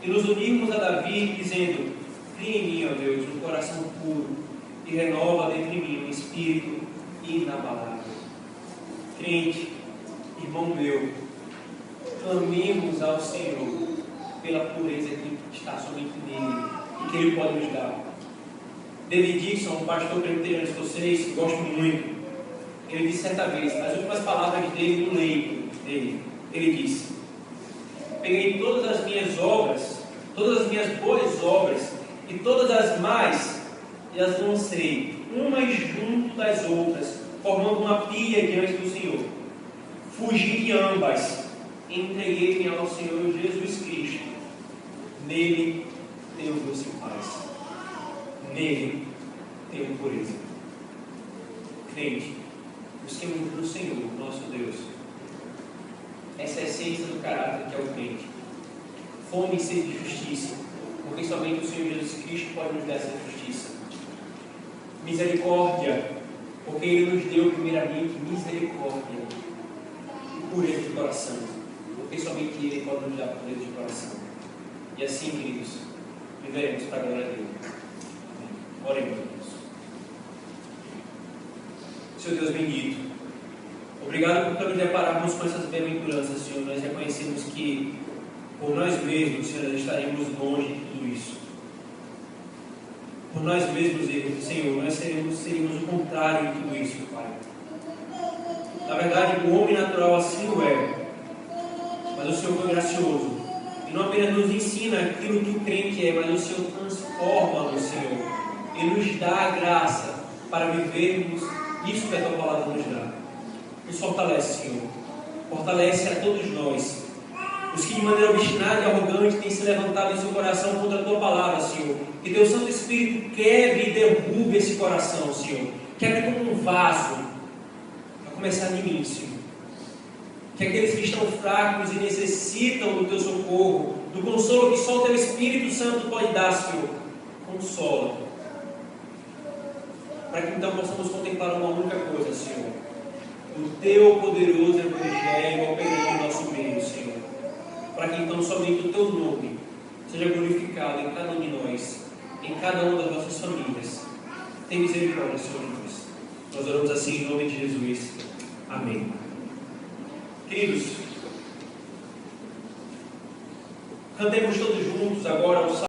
e nos unirmos a Davi, dizendo: cria em mim, ó Deus, um coração puro e renova dentro de mim um espírito inabalável. Crente, irmão meu, clamemos ao Senhor pela pureza que está somente nele e que Ele pode nos dar. David Dixon, um pastor presbiteriano escocês, que gosto muito, ele disse certa vez, as últimas palavras dele no leito dele, ele disse: peguei todas as minhas obras, todas as minhas boas obras e todas as más, e as lancei umas junto das outras, formando uma pilha diante do Senhor. Fugi de ambas, entreguei-me ao Senhor Jesus Cristo. Nele tenho doce paz, nele tenho pureza. Crente, busquemos no Senhor, nosso Deus, essa é a essência do caráter que é o crente. Fome e sede de justiça, porque somente o Senhor Jesus Cristo pode nos dar essa justiça. Misericórdia, porque Ele nos deu primeiramente misericórdia. E pureza de coração, porque somente Ele pode nos dar pureza de coração. E assim, queridos, viveremos para a glória dele. Oremos, Deus. Senhor Deus bendito, obrigado por nos depararmos com essas bem-aventuranças, Senhor. Nós reconhecemos que por nós mesmos, Senhor, estaremos longe de tudo isso. Por nós mesmos, Senhor, nós seríamos o contrário de tudo isso, Pai. Na verdade, o homem natural assim o é, mas o Senhor foi gracioso. E não apenas nos ensina aquilo que o crente é, mas o Senhor transforma-nos, Senhor, e nos dá a graça para vivermos isso que a Tua palavra nos dá. Nos fortalece, Senhor. Fortalece a todos nós, os que de maneira obstinada e arrogante têm se levantado em seu coração contra a Tua palavra, Senhor. Que Teu Santo Espírito quebre e derrube esse coração, Senhor. Quebre como um vaso, a começar de mim, Senhor. Que aqueles que estão fracos e necessitam do Teu socorro, do consolo que só o Teu Espírito Santo pode dar, Senhor, consola. Para que então possamos contemplar uma única coisa, Senhor: o Teu poderoso Evangelho operando no nosso meio, Senhor. Para que então somente o Teu nome seja glorificado em cada um de nós, em cada uma das nossas famílias. Tem misericórdia, Senhor de nós. Nós oramos assim em nome de Jesus. Amém. Queridos, cantemos todos juntos agora o